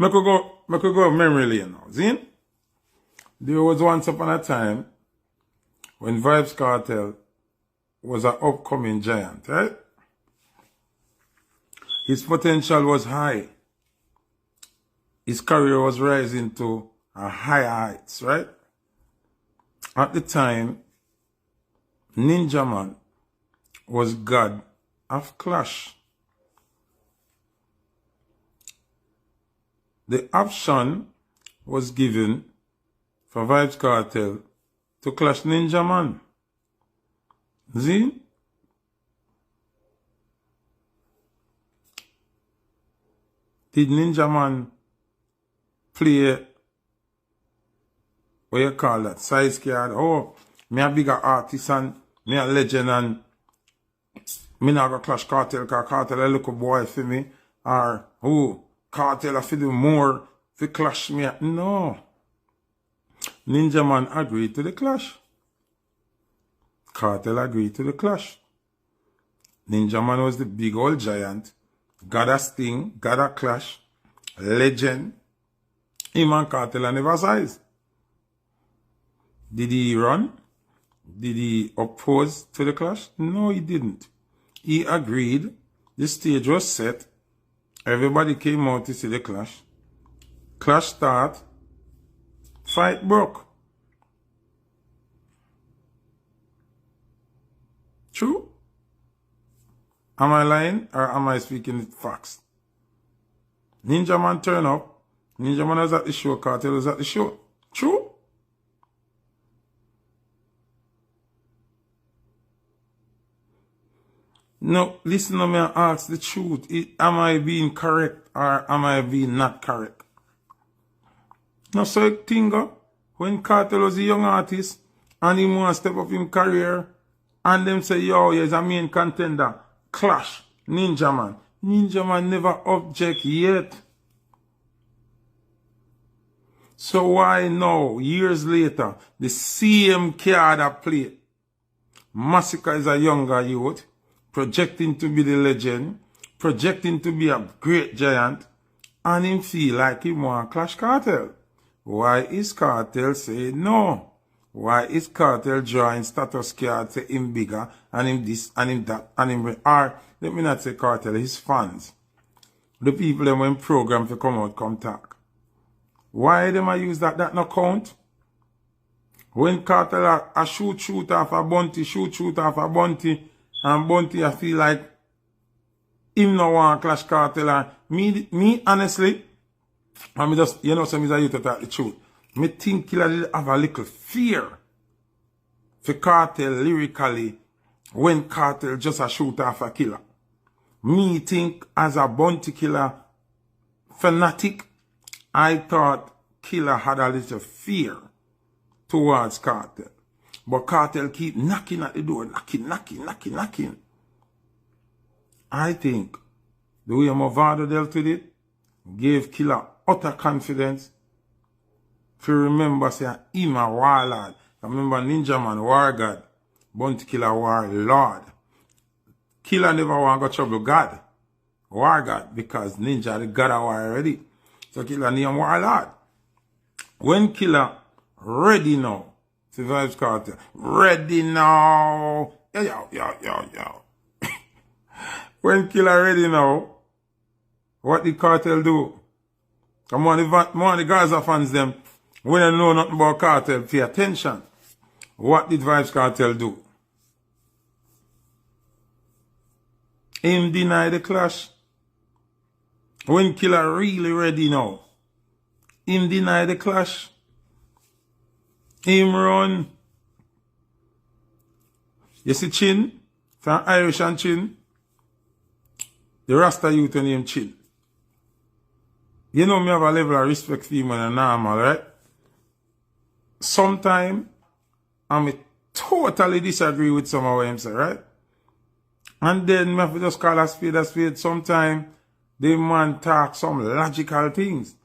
I could go memory lane now. See? There was once upon a time when Vybz Kartel was an upcoming giant, right? His potential was high. His career was rising to a higher heights, right? At the time, Ninja Man was God of Clash. The option was given for Vybz Kartel to clash Ninja Man. See? Did Ninja Man play, what you call that, size card? Oh, me a bigger artist and me a legend and me not gonna clash Kartel because Kartel a little boy for me. Or, oh, Kartel a fi do more fi clash me. No. Ninja Man agreed to the clash. Kartel agreed to the clash. Ninja Man was the big old giant. God a sting, God a clash, legend. Him and Kartel are never size. Did he run? Did he oppose to the clash? No, he didn't. He agreed. The stage was set. Everybody came out to see the clash. Clash start. Fight broke. True? Am I lying or am I speaking facts? Ninja Man turn up. Ninja Man was at the show. Kartel was at the show. True? No, listen to me and ask the truth. Am I being correct or am I being not correct? No, so you think when Kartel was a young artist and he want to step up in career and them say, yo, he's a main contender. Clash, Ninja Man. Ninja Man never object yet. So why now, years later, the same card that played? Massacre is a younger youth, projecting to be the legend, projecting to be a great giant, and him feel like he want to clash Kartel. Why is Kartel say no? Why is Kartel drawing status card say him bigger and him this and him that and him or let me not say Kartel, his fans. The people them when program to come out come talk. Why them I use that no count? When Kartel a shoot off a bounty, shoot off a bounty, and bounty I feel like him no want clash Kartel and me honestly, and me just, you know, some is a youth to talk the truth. Me think Killa did have a little fear for Kartel lyrically when Kartel just a shoot off a killer. Me think as a bounty killer fanatic, I thought Killa had a little fear towards Kartel. But Kartel keep knocking at the door, knocking. I think the way Movado dealt with it gave Killa utter confidence. If you remember, say, him a warlord. Remember Ninja Man, war god. Bounty Killa, war lord. Killa never want to go trouble God. War god, because Ninja the god of war already. So Killa name warlord. When Killa ready now, to Vybz Kartel, ready now. Yo. When Killa ready now, what did Kartel do? Come on, the Gaza fans them, when they know nothing about Kartel, pay attention. What did Vybz Kartel do? Him deny the clash. When Killa really ready now, him deny the clash. Him run. You see Chin? From Irish and Chin? The Rasta youth name Chin. You know me have a level of respect for him and normal, right? Sometimes I totally disagree with some of what him say, right? And then me have to just call a spade. Sometimes the man talk some logical things.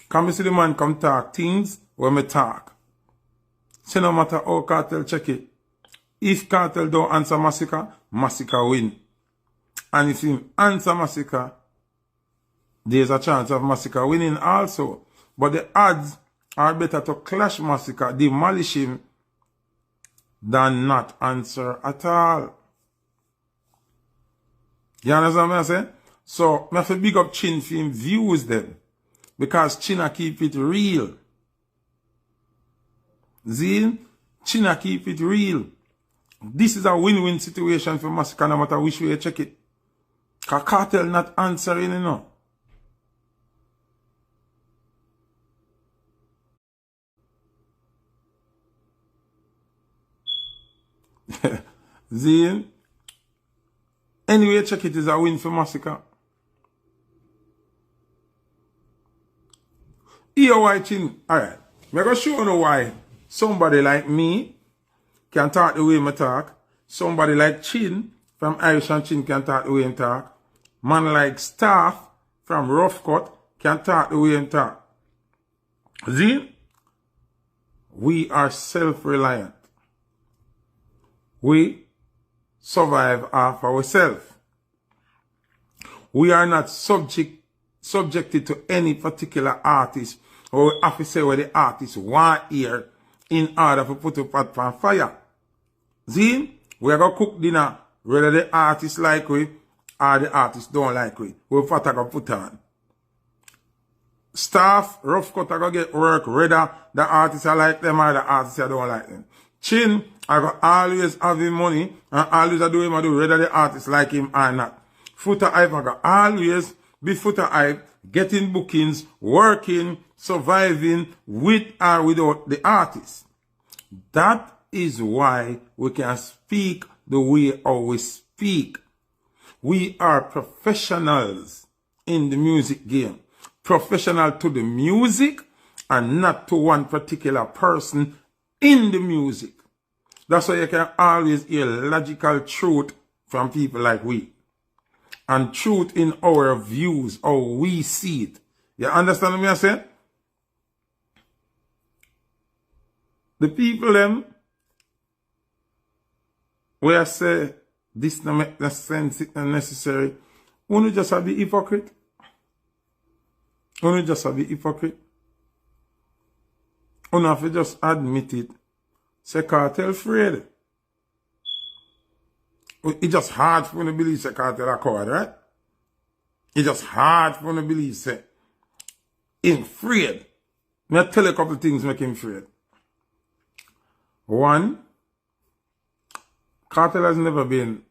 Can me see the man come talk things when me talk. So no matter how Kartel check it, if Kartel don't answer Massacre, Massacre win. And if him answer Massacre, there's a chance of Massacre winning also. But the odds are better to clash Massacre, demolish him, than not answer at all. You understand what I'm saying? So, I have to big up Chin for him views them. Because China keep it real. See? China keep it real. This is a win-win situation for Massacre, no matter which way you check it. Because Kartel not answering, you know. See? Anyway, check it is a win for Massacre. Here why Chin. Alright. I'm going to show you why somebody like me can talk the way I talk. Somebody like Chin from Irish and Chin can talk the way I talk. Man like Staff from Rough Cut can talk the way I talk. See? We are self-reliant. We survive off ourselves. We are not subjected to any particular artist, or we have to say what the artist want here in order to put a pot on fire. See? We are going to cook dinner whether the artist like we or the artist don't like we. We'll put on. Staff, Rough Cut are going to get work whether the artists are like them or the artists don't like them. Chin, I got always having money and always do him do whether the artist like him or not. Foota Hype, I got always be Foota Hype, getting bookings, working, surviving with or without the artist. That is why we can speak the way we speak. We are professionals in the music game. Professional to the music and not to one particular person in the music. That's why you can always hear logical truth from people like we. And truth in our views, how we see it. You understand what I'm saying? The people them, where I say this don't make no sense, it's not necessary. Won't you just have be hypocrite? Won't you just have be hypocrite? Won't you have to just admit it? Say Kartel afraid. It's just hard for me to believe say Kartel a coward, right? It's just hard for me to believe say him afraid. I'll tell you a couple of things make him afraid. One, Kartel has never been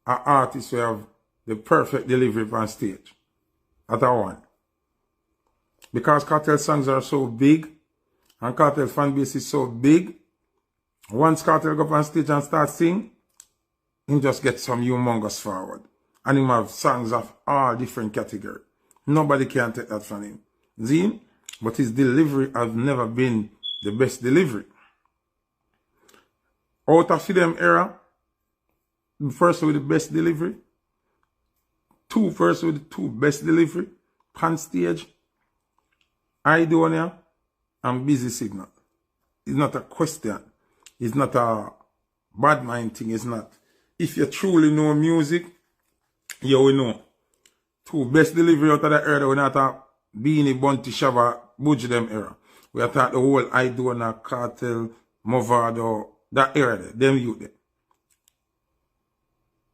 an artist who have the perfect delivery on stage. That's one. Because Kartel songs are so big and Kartel fan base is so big, once Kartel go up on stage and start sing, he just get some humongous forward. And he have songs of all different categories. Nobody can take that from him. See? But his delivery has never been the best delivery. Out of them era, the first with the best delivery, first with the two best delivery, on stage, Idonia and Busy Signal. It's not a question. It's not a bad mind thing. It's not. If you truly know music, you will know. Two best delivery out of the era, we're not a Beanie Bunty Shava Budge them era. We are talking the whole Idonia, Kartel, Movado, that era there, them youth there.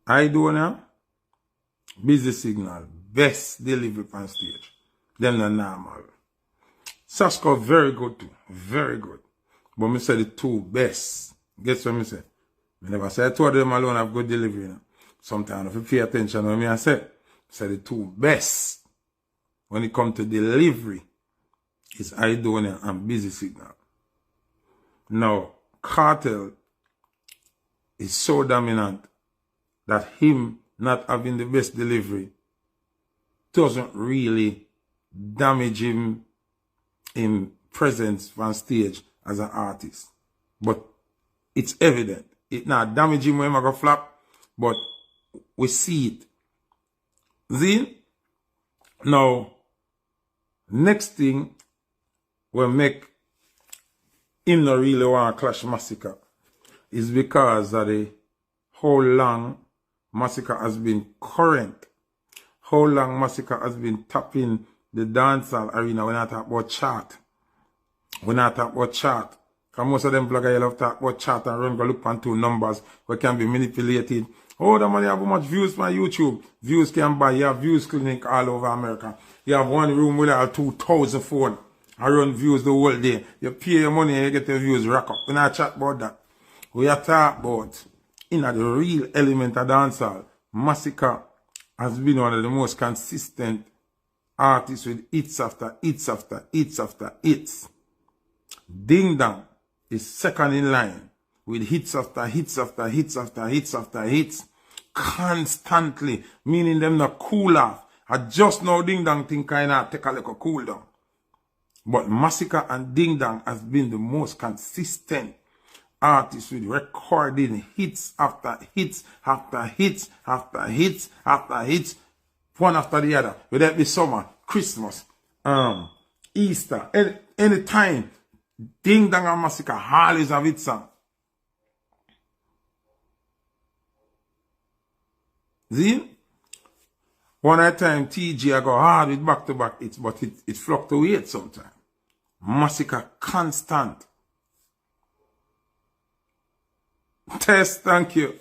Idonia, Busy Signal, best delivery on stage. Them not normal. Sasko very good too. Very good. But me say the two best. Guess what me say? I never say two of them alone have good delivery. You know? Sometimes if you pay attention to what I say the two best when it comes to delivery is Idonia and Busy Signal. Now, Kartel is so dominant that him not having the best delivery doesn't really damage him in presence on stage as an artist. But it's evident. It not damage him when I go flap, but we see it. See? Now, next thing will make him not really want to clash Massacre is because of the how long Massacre has been current. How long Massacre has been tapping the dancehall arena, we not talk about chart. We not talk about chart. Because most of them bloggers love talk about chart and run go look on two numbers where can be manipulated. Oh, the money have how much views on YouTube. Views can buy. You have views clinic all over America. You have one room with 2,000 phone. I run views the whole day. You pay your money and you get your views rack up. We not chat about that. We are talk about in the real element of dancehall. Massacre has been one of the most consistent artists with hits after hits after hits after hits. Ding Dong is second in line with hits after hits after hits after hits after hits. Constantly, meaning them not cool off. I just know Ding Dong thing kinda take a little cool down. But Massacre and Ding Dong has been the most consistent artists with recording hits after hits after hits after hits after hits, one after the other. Whether it be summer, Christmas, Easter, any time, Ding Dong and Massacre always have its song. See? One at a time, TG I go hard with back-to-back hits, but it fluctuates sometimes. Massacre constant. Test, thank you.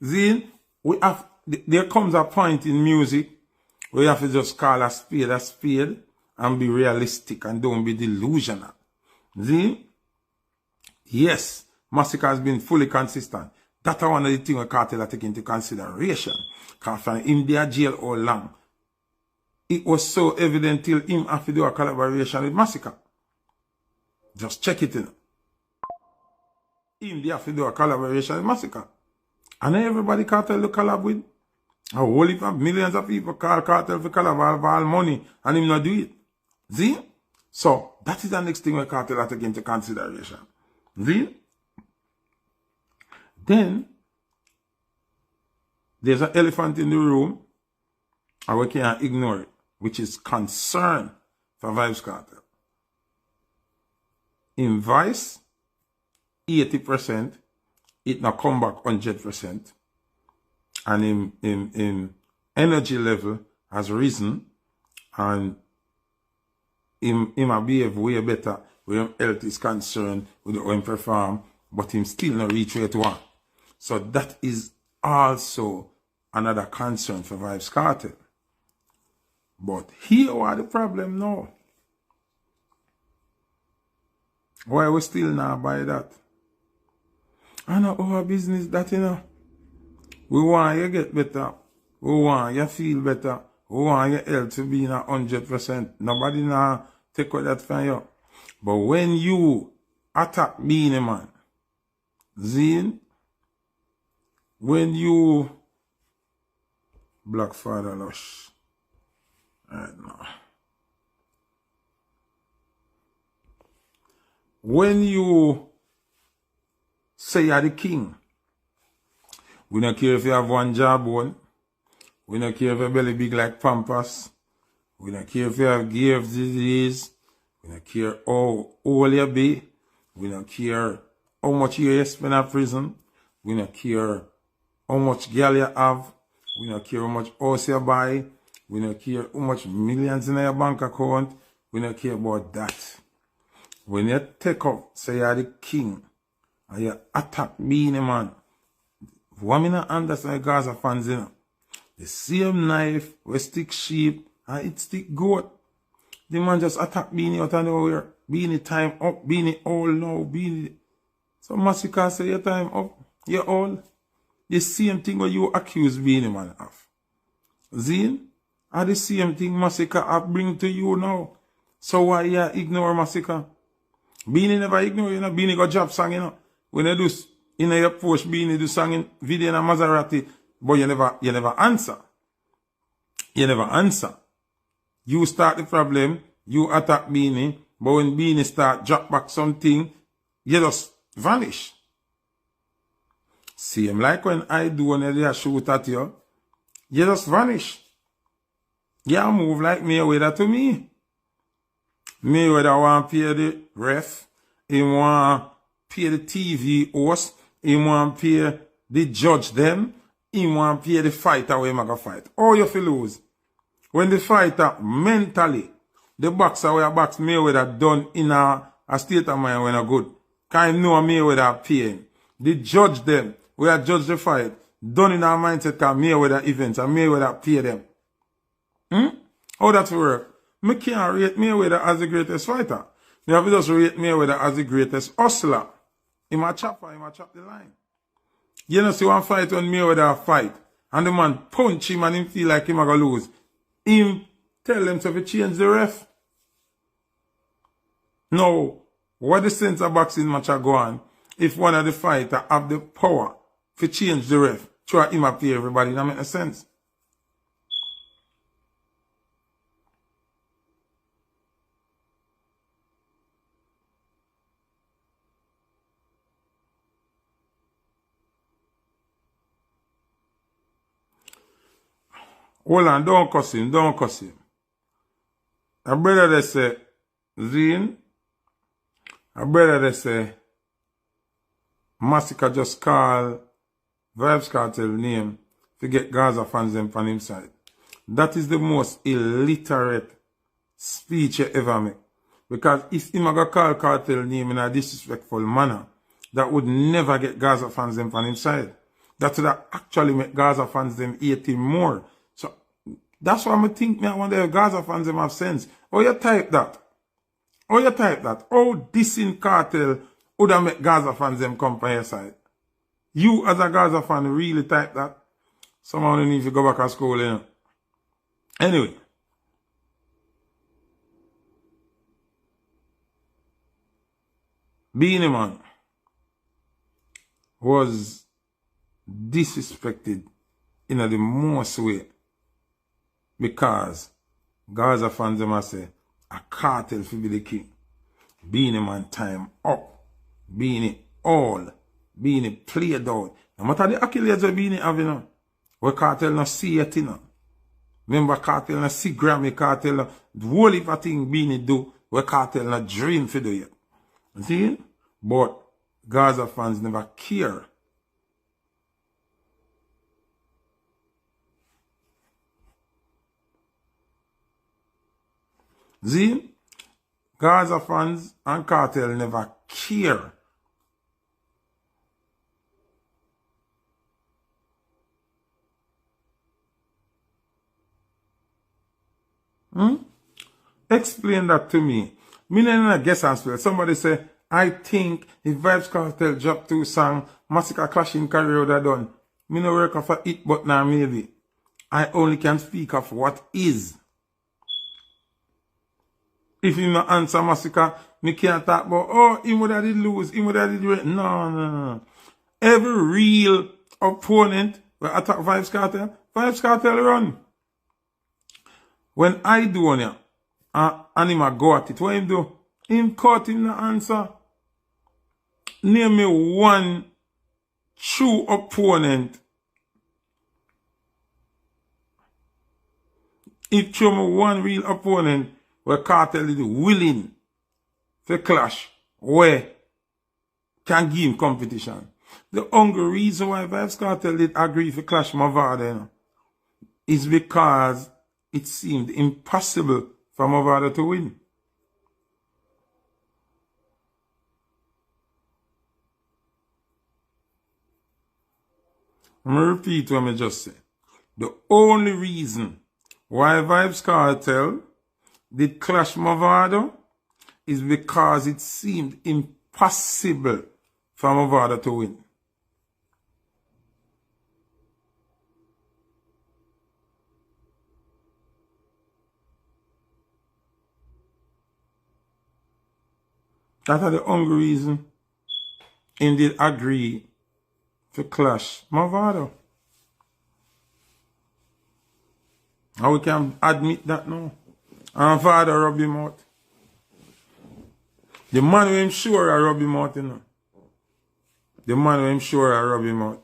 Zine, there comes a point in music where you have to just call a spade and be realistic and don't be delusional. Zine, yes, Massacre has been fully consistent. That's one of the things Kartel take into consideration. Because from him there jail all long, it was so evident till him have to do a collaboration with Massacre. Just check it in. Him there have to do a collaboration with Massacre. And everybody Kartel to collab with. A whole heap of millions of people call Kartel for collab all money and him not do it. See? So that is the next thing we Kartel take into consideration. See? Then, there's an elephant in the room, and we can't ignore it, which is concern for Vybz Kartel. In Vice, 80%, it not come back 100%. And in energy level has risen, and him behave way better where health is concerned, with how him perform, but him still not reach where to want. So that is also another concern for Vybz Kartel. But here what the problem now. Why we still not buy that? I know our business that, you know. We want you get better. We want you feel better. We want your health to be in 100%. Nobody now take away that from you. But when you attack Beenie Man, Zine, when you Black Father Lush, right now, when you say you're the king, we don't care if you have one jawbone, we don't care if your belly big like Pampas, we don't care if you have Graves' disease, we don't care how old you be, we don't care how much you spend in prison, we don't care how much girl you have, we don't care how much house you buy, we don't care how much millions in your bank account, we don't care about that. When you take up, say you're the king, and you attack Beenie Man, what me not understand Gaza fans, you know? The same knife, we stick sheep, and it stick goat. The man just attack Beenie out of nowhere. Beenie time up, Beenie old now, Beenie. So Massacre say your time up, you're old. The same thing what you accuse Beenie Man of. Zine, and the same thing Massacre I bring to you now. So why you ignore Massacre? Beenie never ignore you know. Beenie got job song, you know. When you do in your post, Beenie do song in video in a Maserati, but you never answer. You never answer. You start the problem, you attack Beenie, but when Beenie start drop back something, you just vanish. Same like when I do when they shoot at you, you just vanish. You move like Mayweather to me. Mayweather want to pay the ref, he want to pay the TV host, he want to pay the judge them, he want to pay the fighter where he make a fight. Or you feel lose. When the fighter mentally, the boxer where box Mayweather done in a state of mind when a good. Can you know Mayweather pain? The judge them, where judge the fight, done in our mindset can Mayweather events and Mayweather pay them. How that work? Me can't rate Mayweather as the greatest fighter. Me have to just rate Mayweather as the greatest hustler. He might chop the line. You know, see one fight when Mayweather fight, and the man punch him and him feel like him a go lose. Him tell him to change the ref. Now, what the sense of boxing match are go on if one of the fighter have the power to change the ref? Try him appear everybody, that makes sense. Hold on, don't cuss him. A brother they say, Zine, a brother they say, Massacre just call Vybz Kartel name to get Gaza fans them from him side. That is the most illiterate speech you ever make. Because if him go call Kartel name in a disrespectful manner, that would never get Gaza fans them from him side. That would actually make Gaza fans them hate him more. So that's why I think I wonder if Gaza fans them have sense. Oh, you type that. Oh, this in Kartel would have make Gaza fans them come from your side. You as a Gaza fan really type that. Someone need to go back to school, you know. Anyway. Beanie Man was disrespected in the most way because Gaza fans them a say a Kartel for be the king. Beanie Man time up. Beanie all. Beanie played out. No matter the accolades of Beanie have, you know, where Kartel not see it, you know. Remember Kartel not see Grammy, Kartel not the whole heap of thing Beanie do where Kartel not dream for do yet. See? But Gaza fans never care. See? Gaza fans and Kartel never care. Explain that to me. Me not guess and spell. Somebody say, I think if Vybz Kartel drop 2 songs, Massacre Clashing career would have done. Me no work off a it but now maybe. I only can speak of what is. If you no answer Massacre, me can't talk about, oh, him would have did lose, him would have did win. No. Every real opponent will attack Vybz Kartel run. When I do on ya, and him a go at it, what him do? Him caught him the answer. Name me one true opponent. If show me one real opponent where Kartel is willing to clash, where can give him competition. The only reason why Vybz Kartel did agree to clash Mavado, you know, is because it seemed impossible for Mavado to win. I'm going to repeat what I just said. The only reason why Vybz Kartel did clash Mavado is because it seemed impossible for Mavado to win. That's the only reason he did agree to clash Mavado. And we can admit that now. And father rub him out. The man who him sure I rub him out, you know. The man who him sure I rub him out.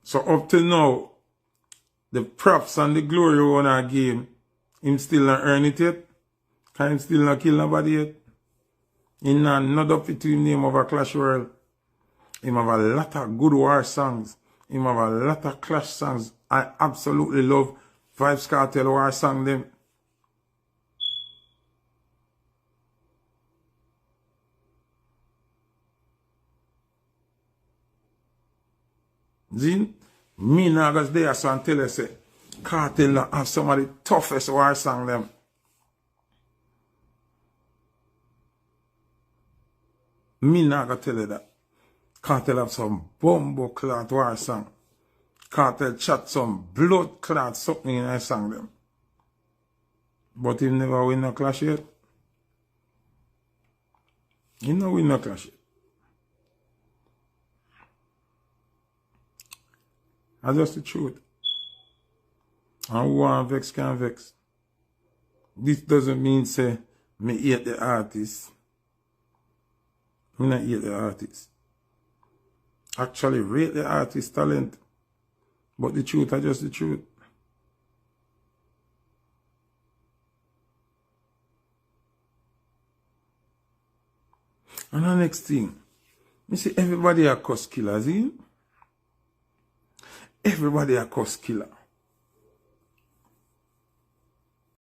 So up to now, the props and the glory on our game, him still not earn it yet. Can him still not kill nobody yet. He not up to him name of a Clash World. Him have a lot of good war songs. Him have a lot of Clash songs I absolutely love Vybz Kartel war sang them. Zin, me nagas there so and tell you say, Kartel have some of the toughest war song them. Me naga tell you that. Kartel have some bumbo clot war song. Kartel chat some blood clot something in a song them. But he never win no clash yet. He never win no clash yet. That's just the truth. And who want vex can vex. This doesn't mean say me hate the artist. Me not hate the artist. Actually rate the artist talent. But the truth is just the truth. And the next thing, me see everybody a cuss Killa, see? Everybody a cuss Killa.